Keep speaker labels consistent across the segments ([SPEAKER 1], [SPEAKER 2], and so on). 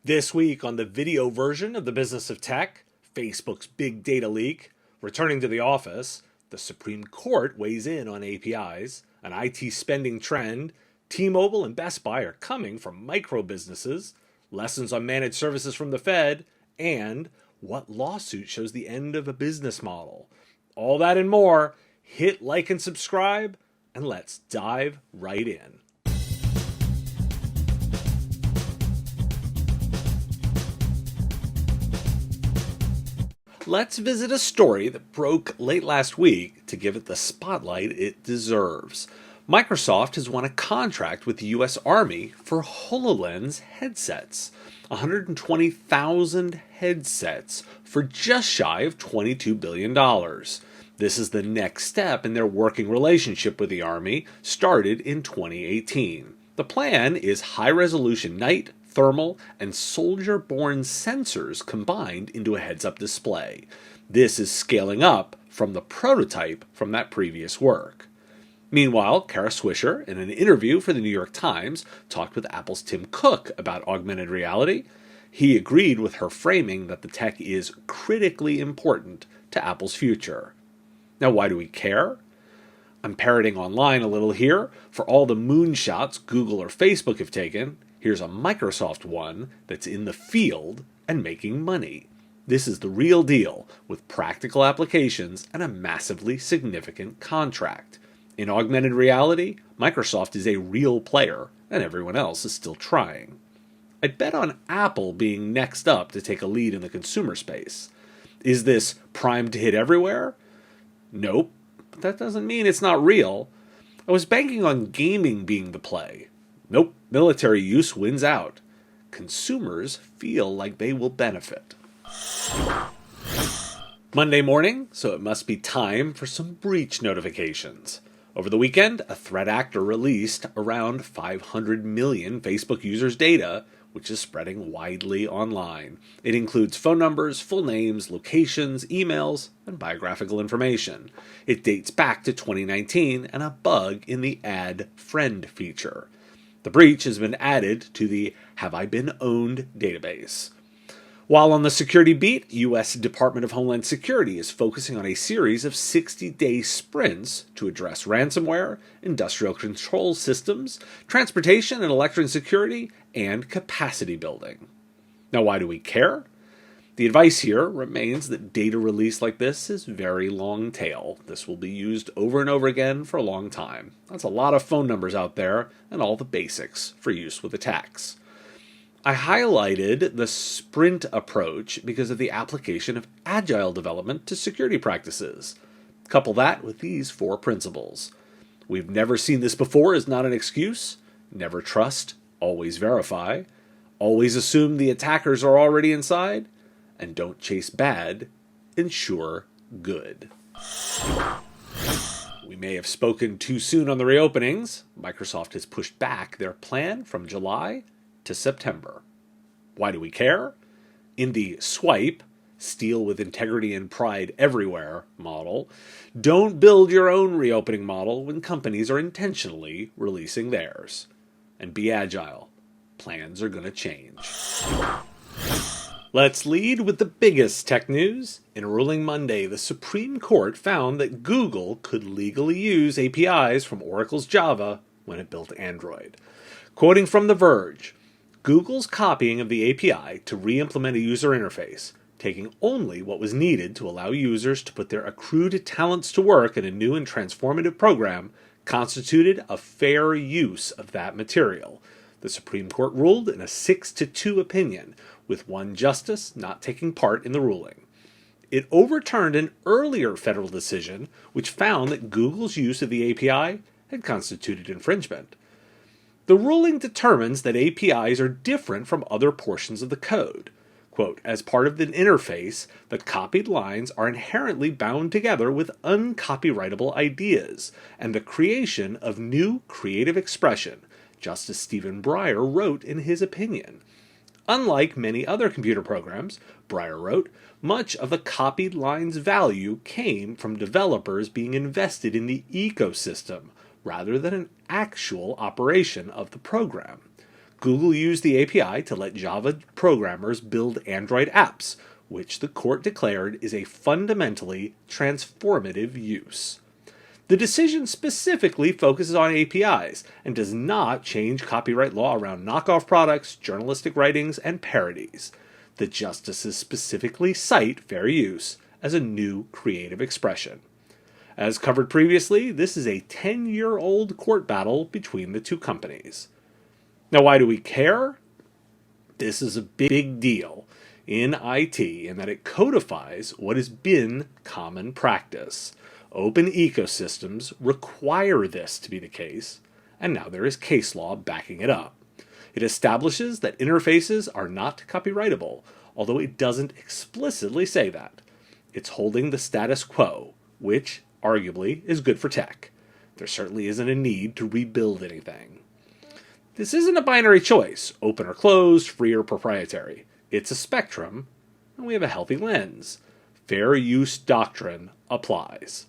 [SPEAKER 1] This week on the video version of the Business of Tech, Facebook's big data leak, returning to the office, the Supreme Court weighs in on APIs, an IT spending trend, T-Mobile and Best Buy are coming from micro businesses, lessons on managed services from the Fed, and what lawsuit shows the end of a business model. All that and more. Hit like and subscribe, and let's dive right in. Let's visit a story that broke late last week to give it the spotlight it deserves. Microsoft has won a contract with the U.S. Army for HoloLens headsets. 120,000 headsets for just shy of $22 billion. This is the next step in their working relationship with the Army, started in 2018. The plan is high-resolution night, thermal, and soldier-borne sensors combined into a heads-up display. This is scaling up from the prototype from that previous work. Meanwhile, Kara Swisher, in an interview for the New York Times, talked with Apple's Tim Cook about augmented reality. He agreed with her framing that the tech is critically important to Apple's future. Now, why do we care? I'm parroting online a little here. For all the moonshots Google or Facebook have taken, here's a Microsoft one that's in the field and making money. This is the real deal, with practical applications and a massively significant contract. In augmented reality, Microsoft is a real player, and everyone else is still trying. I'd bet on Apple being next up to take a lead in the consumer space. Is this primed to hit everywhere? Nope, but that doesn't mean it's not real. I was banking on gaming being the play. Nope, military use wins out. Consumers feel like they will benefit. Monday morning, so it must be time for some breach notifications. Over the weekend, a threat actor released around 500 million Facebook users' data, which is spreading widely online. It includes phone numbers, full names, locations, emails, and biographical information. It dates back to 2019 and a bug in the Add Friend feature. The breach has been added to the Have I Been Owned database. While on the security beat, U.S. Department of Homeland Security is focusing on a series of 60-day sprints to address ransomware, industrial control systems, transportation and electronic security, and capacity building. Now, why do we care? The advice here remains that data release like this is very long tail. This will be used over and over again for a long time. That's a lot of phone numbers out there and all the basics for use with attacks. I highlighted the sprint approach because of the application of agile development to security practices. Couple that with these 4 principles. We've never seen this before is not an excuse. Never trust, always verify. Always assume the attackers are already inside. And don't chase bad, ensure good. We may have spoken too soon on the reopenings. Microsoft has pushed back their plan from July to September. Why do we care? In the swipe, steal with integrity and pride everywhere model, don't build your own reopening model when companies are intentionally releasing theirs. And be agile. Plans are going to change. Let's lead with the biggest tech news. In a ruling Monday, the Supreme Court found that Google could legally use APIs from Oracle's Java when it built Android. Quoting from The Verge, Google's copying of the API to re-implement a user interface, taking only what was needed to allow users to put their accrued talents to work in a new and transformative program, constituted a fair use of that material. The Supreme Court ruled in a 6-2 opinion, with one justice not taking part in the ruling. It overturned an earlier federal decision which found that Google's use of the API had constituted infringement. The ruling determines that APIs are different from other portions of the code. Quote, as part of the interface, the copied lines are inherently bound together with uncopyrightable ideas and the creation of new creative expression, Justice Stephen Breyer wrote in his opinion. Unlike many other computer programs, Breyer wrote, much of the copied line's value came from developers being invested in the ecosystem rather than an actual operation of the program. Google used the API to let Java programmers build Android apps, which the court declared is a fundamentally transformative use. The decision specifically focuses on APIs and does not change copyright law around knockoff products, journalistic writings, and parodies. The justices specifically cite fair use as a new creative expression. As covered previously, this is a 10-year-old court battle between the two companies. Now, why do we care? This is a big deal in IT in that it codifies what has been common practice. Open ecosystems require this to be the case, and now there is case law backing it up. It establishes that interfaces are not copyrightable, although it doesn't explicitly say that. It's holding the status quo, which, arguably, is good for tech. There certainly isn't a need to rebuild anything. This isn't a binary choice, open or closed, free or proprietary. It's a spectrum, and we have a healthy lens. Fair use doctrine applies.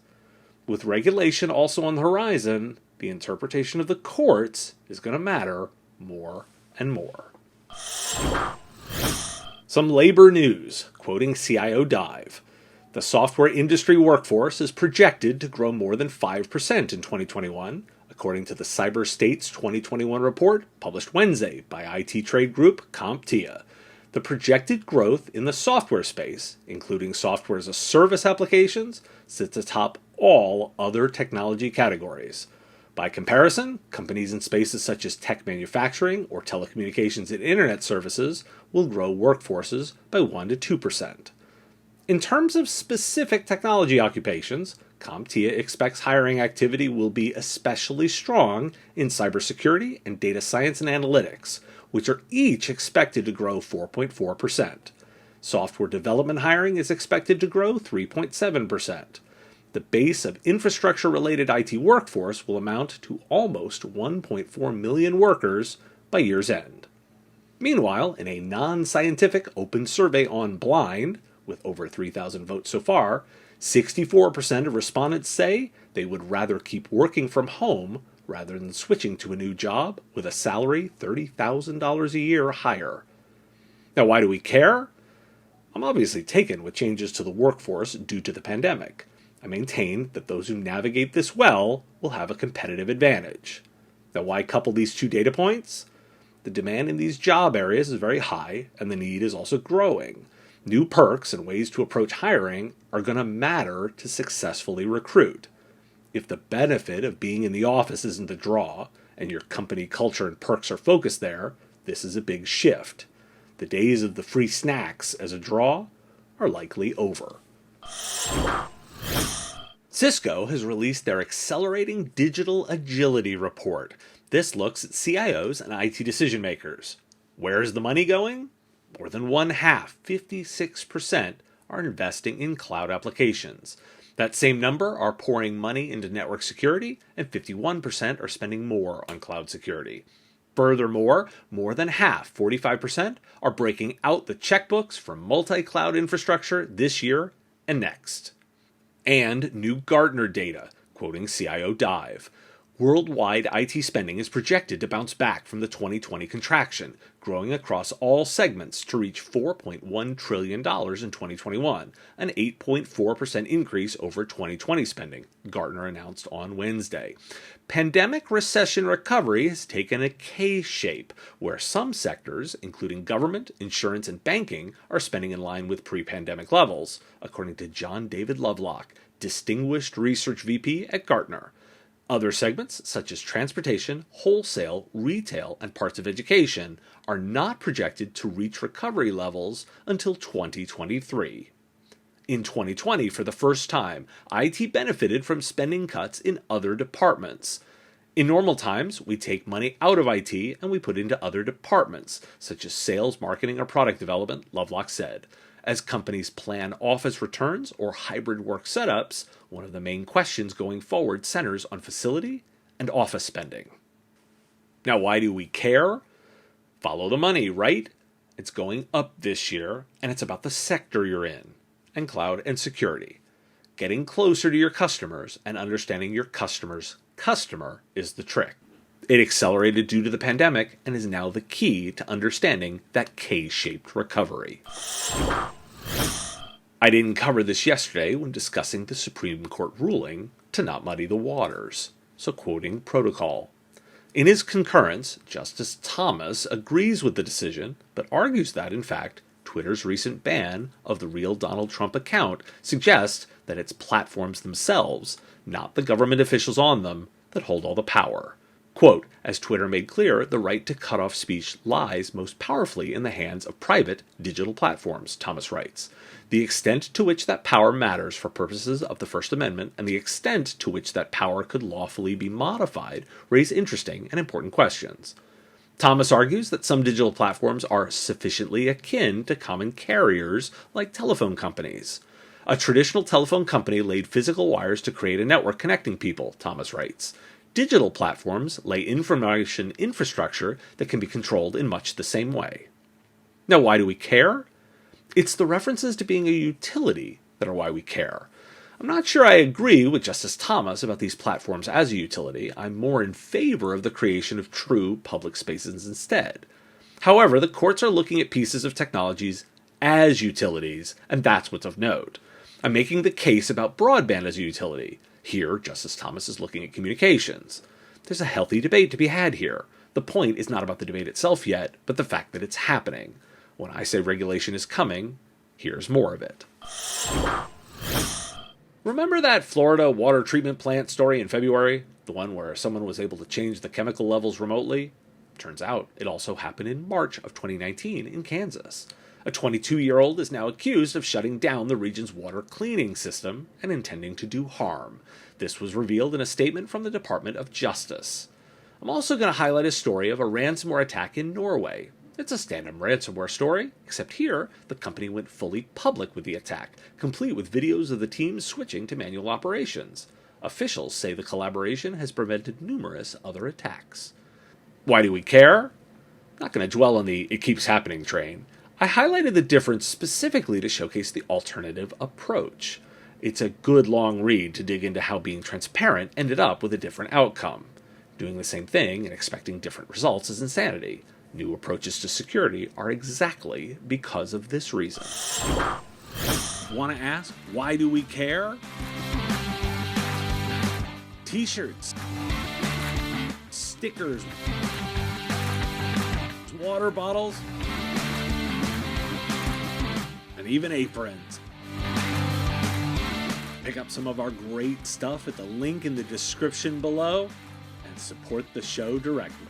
[SPEAKER 1] With regulation also on the horizon, the interpretation of the courts is going to matter more and more. Some labor news, quoting CIO Dive. The software industry workforce is projected to grow more than 5% in 2021, according to the Cyber States 2021 report published Wednesday by IT trade group CompTIA. The projected growth in the software space, including software as a service applications, sits atop all other technology categories. By comparison, companies in spaces such as tech manufacturing or telecommunications and internet services will grow workforces by 1 to 2%. In terms of specific technology occupations, CompTIA expects hiring activity will be especially strong in cybersecurity and data science and analytics, which are each expected to grow 4.4%. Software development hiring is expected to grow 3.7%. The base of infrastructure-related IT workforce will amount to almost 1.4 million workers by year's end. Meanwhile, in a non-scientific open survey on Blind, with over 3,000 votes so far, 64% of respondents say they would rather keep working from home rather than switching to a new job with a salary $30,000 a year higher. Now, why do we care? I'm obviously taken with changes to the workforce due to the pandemic. I maintain that those who navigate this well will have a competitive advantage. Now, why couple these two data points? The demand in these job areas is very high, and the need is also growing. New perks and ways to approach hiring are going to matter to successfully recruit. If the benefit of being in the office isn't the draw, and your company culture and perks are focused there, this is a big shift. The days of the free snacks as a draw are likely over. Cisco has released their Accelerating Digital Agility report. This looks at CIOs and IT decision makers. Where's the money going? More than one half, 56%, are investing in cloud applications. That same number are pouring money into network security, and 51% are spending more on cloud security. Furthermore, more than half, 45%, are breaking out the checkbooks for multi-cloud infrastructure this year and next. And new Gartner data, quoting CIO Dive. Worldwide IT spending is projected to bounce back from the 2020 contraction, growing across all segments to reach $4.1 trillion in 2021, an 8.4% increase over 2020 spending, Gartner announced on Wednesday. Pandemic recession recovery has taken a K-shape, where some sectors, including government, insurance, and banking, are spending in line with pre-pandemic levels, according to John David Lovelock, Distinguished Research VP at Gartner. Other segments, such as transportation, wholesale, retail, and parts of education, are not projected to reach recovery levels until 2023. In 2020, for the first time, IT benefited from spending cuts in other departments. In normal times, we take money out of IT and we put into other departments, such as sales, marketing, or product development, Lovelock said. As companies plan office returns or hybrid work setups, one of the main questions going forward centers on facility and office spending. Now, why do we care? Follow the money, right? It's going up this year, and it's about the sector you're in, and cloud and security. Getting closer to your customers and understanding your customer's customer is the trick. It accelerated due to the pandemic and is now the key to understanding that K-shaped recovery. I didn't cover this yesterday when discussing the Supreme Court ruling to not muddy the waters, so quoting protocol. In his concurrence, Justice Thomas agrees with the decision, but argues that, in fact, Twitter's recent ban of the real Donald Trump account suggests that it's platforms themselves, not the government officials on them, that hold all the power. Quote, as Twitter made clear, the right to cut off speech lies most powerfully in the hands of private digital platforms, Thomas writes. The extent to which that power matters for purposes of the First Amendment and the extent to which that power could lawfully be modified raise interesting and important questions. Thomas argues that some digital platforms are sufficiently akin to common carriers like telephone companies. A traditional telephone company laid physical wires to create a network connecting people, Thomas writes. Digital platforms lay information infrastructure that can be controlled in much the same way. Now, why do we care? It's the references to being a utility that are why we care. I'm not sure I agree with Justice Thomas about these platforms as a utility. I'm more in favor of the creation of true public spaces instead. However, the courts are looking at pieces of technologies as utilities, and that's what's of note. I'm making the case about broadband as a utility. Here, Justice Thomas is looking at communications. There's a healthy debate to be had here. The point is not about the debate itself yet, but the fact that it's happening. When I say regulation is coming, here's more of it. Remember that Florida water treatment plant story in February? The one where someone was able to change the chemical levels remotely? Turns out it also happened in March of 2019 in Kansas. A 22-year-old is now accused of shutting down the region's water cleaning system and intending to do harm. This was revealed in a statement from the Department of Justice. I'm also going to highlight a story of a ransomware attack in Norway. It's a stand-up ransomware story, except here, the company went fully public with the attack, complete with videos of the team switching to manual operations. Officials say the collaboration has prevented numerous other attacks. Why do we care? I'm not going to dwell on the "it keeps happening" train. I highlighted the difference specifically to showcase the alternative approach. It's a good long read to dig into how being transparent ended up with a different outcome. Doing the same thing and expecting different results is insanity. New approaches to security are exactly because of this reason. Want to ask, why do we care? T-shirts, stickers, water bottles, and even aprons. Pick up some of our great stuff at the link in the description below and support the show directly.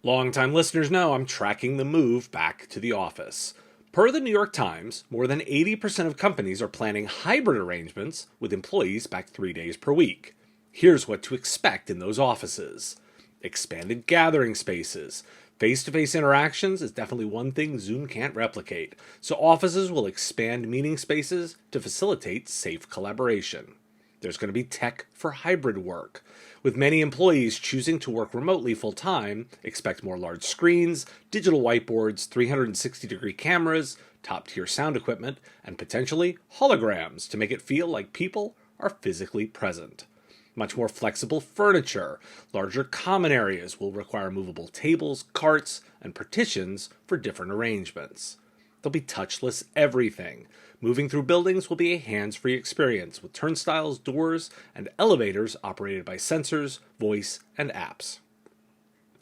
[SPEAKER 1] Longtime listeners know I'm tracking the move back to the office. Per the New York Times, more than 80% of companies are planning hybrid arrangements with employees back 3 days per week. Here's what to expect in those offices. Expanded gathering spaces. Face-to-face interactions is definitely one thing Zoom can't replicate, so offices will expand meeting spaces to facilitate safe collaboration. There's going to be tech for hybrid work. With many employees choosing to work remotely full-time, expect more large screens, digital whiteboards, 360-degree cameras, top-tier sound equipment, and potentially holograms to make it feel like people are physically present. Much more flexible furniture. Larger common areas will require movable tables, carts, and partitions for different arrangements. There'll be touchless everything. Moving through buildings will be a hands-free experience with turnstiles, doors, and elevators operated by sensors, voice, and apps.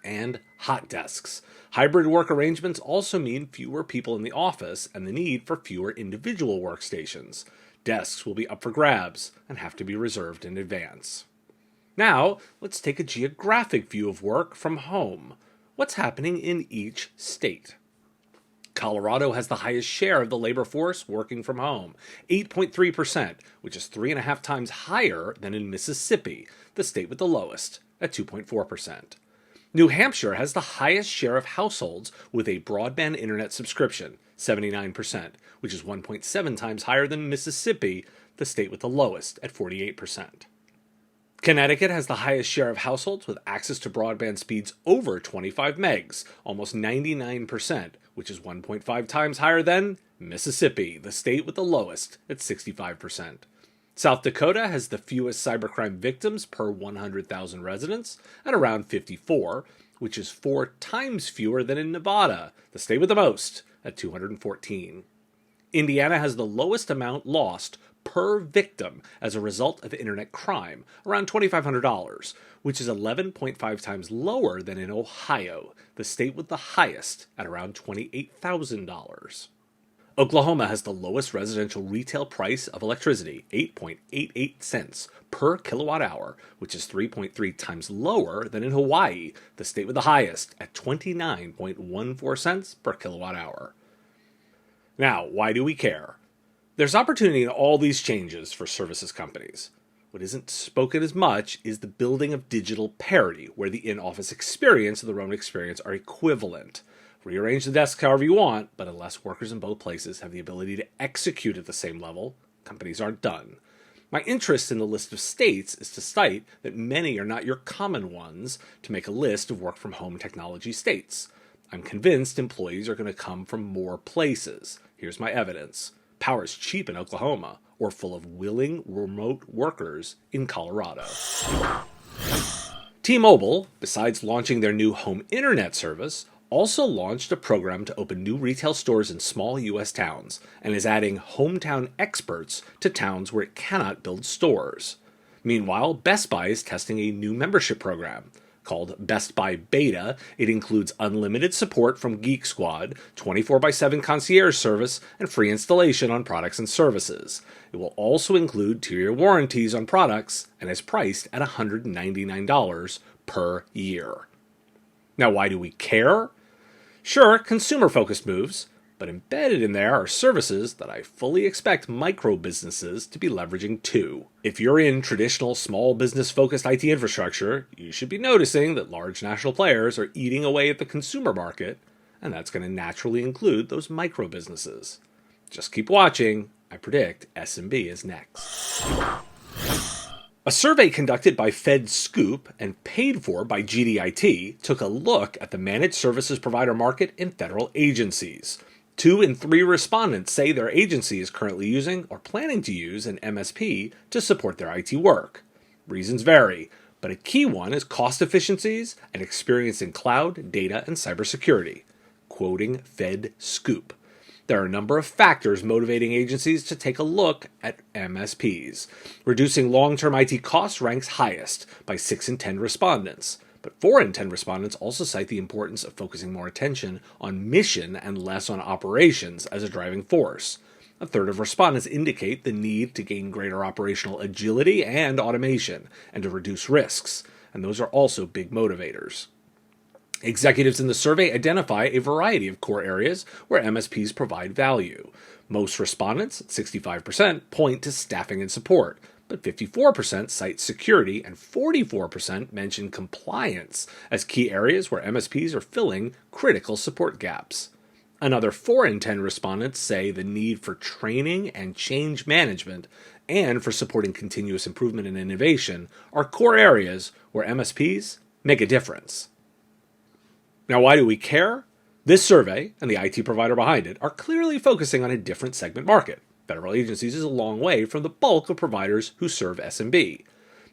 [SPEAKER 1] And hot desks. Hybrid work arrangements also mean fewer people in the office and the need for fewer individual workstations. Desks will be up for grabs and have to be reserved in advance. Now, let's take a geographic view of work from home. What's happening in each state? Colorado has the highest share of the labor force working from home, 8.3%, which is 3.5 times higher than in Mississippi, the state with the lowest, at 2.4%. New Hampshire has the highest share of households with a broadband internet subscription, 79%, which is 1.7 times higher than Mississippi, the state with the lowest, at 48%. Connecticut has the highest share of households with access to broadband speeds over 25 megs, almost 99%, which is 1.5 times higher than Mississippi, the state with the lowest, at 65%. South Dakota has the fewest cybercrime victims per 100,000 residents at around 54, which is 4 times fewer than in Nevada, the state with the most, at 214. Indiana has the lowest amount lost per victim as a result of internet crime, around $2,500, which is 11.5 times lower than in Ohio, the state with the highest, at around $28,000. Oklahoma has the lowest residential retail price of electricity, 8.88 cents per kilowatt hour, which is 3.3 times lower than in Hawaii, the state with the highest, at 29.14 cents per kilowatt hour. Now, why do we care? There's opportunity in all these changes for services companies. What isn't spoken as much is the building of digital parity, where the in-office experience and the remote experience are equivalent. Rearrange the desk however you want, but unless workers in both places have the ability to execute at the same level, companies aren't done. My interest in the list of states is to cite that many are not your common ones to make a list of work-from-home technology states. I'm convinced employees are going to come from more places. Here's my evidence. Power is cheap in Oklahoma, or full of willing remote workers in Colorado. T-Mobile, besides launching their new home internet service, also launched a program to open new retail stores in small U.S. towns and is adding hometown experts to towns where it cannot build stores. Meanwhile, Best Buy is testing a new membership program. Called Best Buy Beta, it includes unlimited support from Geek Squad, 24/7 concierge service, and free installation on products and services. It will also include 2-year warranties on products and is priced at $199 per year. Now, why do we care? Sure, consumer-focused moves, but embedded in there are services that I fully expect micro-businesses to be leveraging too. If you're in traditional small business-focused IT infrastructure, you should be noticing that large national players are eating away at the consumer market, and that's going to naturally include those micro-businesses. Just keep watching. I predict SMB is next. A survey conducted by FedScoop and paid for by GDIT took a look at the managed services provider market in federal agencies. 2 in 3 respondents say their agency is currently using or planning to use an MSP to support their IT work. Reasons vary, but a key one is cost efficiencies and experience in cloud, data, and cybersecurity. Quoting FedScoop. There are a number of factors motivating agencies to take a look at MSPs. Reducing long-term IT costs ranks highest by 6 in 10 respondents. But 4 in 10 respondents also cite the importance of focusing more attention on mission and less on operations as a driving force. A third of respondents indicate the need to gain greater operational agility and automation, and to reduce risks, and those are also big motivators. Executives in the survey identify a variety of core areas where MSPs provide value. Most respondents, 65%, point to staffing and support, but 54% cite security and 44% mention compliance as key areas where MSPs are filling critical support gaps. Another 4 in 10 respondents say the need for training and change management and for supporting continuous improvement and innovation are core areas where MSPs make a difference. Now, why do we care? This survey, and the IT provider behind it, are clearly focusing on a different segment market. Federal agencies is a long way from the bulk of providers who serve SMB.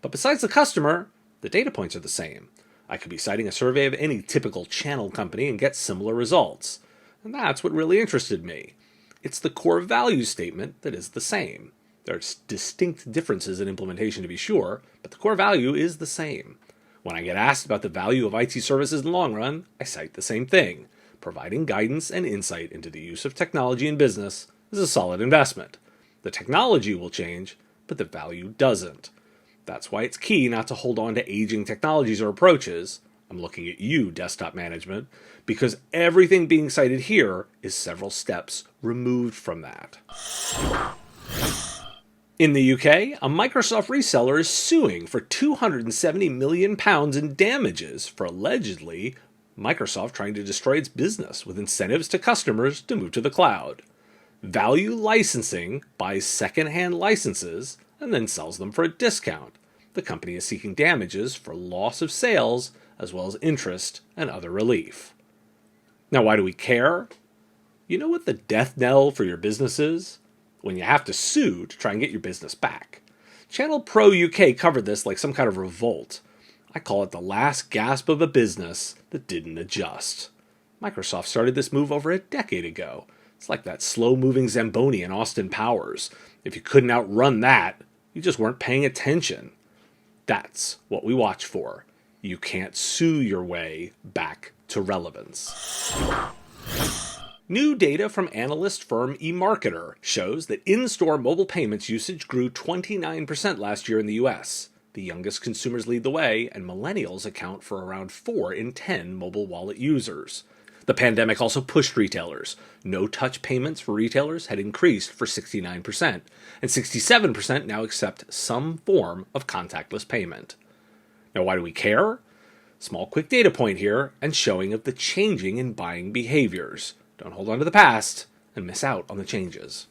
[SPEAKER 1] But besides the customer, the data points are the same. I could be citing a survey of any typical channel company and get similar results. And that's what really interested me. It's the core value statement that is the same. There are distinct differences in implementation to be sure, but the core value is the same. When I get asked about the value of IT services in the long run, I cite the same thing. Providing guidance and insight into the use of technology in business is a solid investment. The technology will change, but the value doesn't. That's why it's key not to hold on to aging technologies or approaches. I'm looking at you, desktop management, because everything being cited here is several steps removed from that. In the UK, a Microsoft reseller is suing for £270 million in damages for allegedly Microsoft trying to destroy its business with incentives to customers to move to the cloud. Value Licensing buys second-hand licenses and then sells them for a discount. The company is seeking damages for loss of sales as well as interest and other relief. Now, why do we care? You know what the death knell for your business is? When you have to sue to try and get your business back. Channel Pro UK covered this like some kind of revolt. I call it the last gasp of a business that didn't adjust. Microsoft started this move over a decade ago. It's like that slow-moving Zamboni in Austin Powers. If you couldn't outrun that, you just weren't paying attention. That's what we watch for. You can't sue your way back to relevance. New data from analyst firm eMarketer shows that in-store mobile payments usage grew 29% last year in the US. The youngest consumers lead the way, and millennials account for around 4 in 10 mobile wallet users. The pandemic also pushed retailers. No-touch payments for retailers had increased for 69%, and 67% now accept some form of contactless payment. Now, why do we care? Small quick data point here, and showing of the changing in buying behaviors. Don't hold on to the past and miss out on the changes.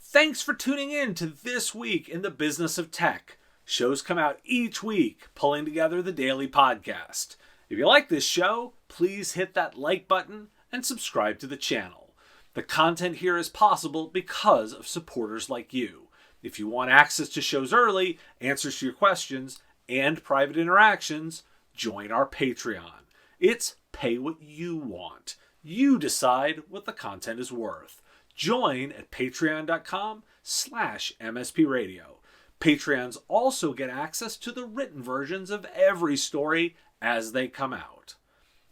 [SPEAKER 1] Thanks for tuning in to This Week in the Business of Tech. Shows come out each week, pulling together the daily podcast. If you like this show, please hit that like button and subscribe to the channel. The content here is possible because of supporters like you. If you want access to shows early, answers to your questions, and private interactions, join our Patreon. It's pay what you want. You decide what the content is worth. Join at patreon.com/MSPradio. Patreons also get access to the written versions of every story as they come out.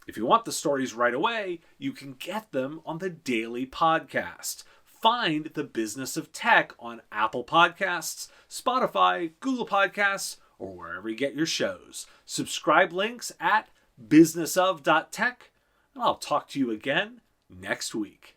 [SPEAKER 1] If you want the stories right away, you can get them on the daily podcast. Find The Business of Tech on Apple Podcasts, Spotify, Google Podcasts, or wherever you get your shows. Subscribe links at businessof.tech, and I'll talk to you again next week.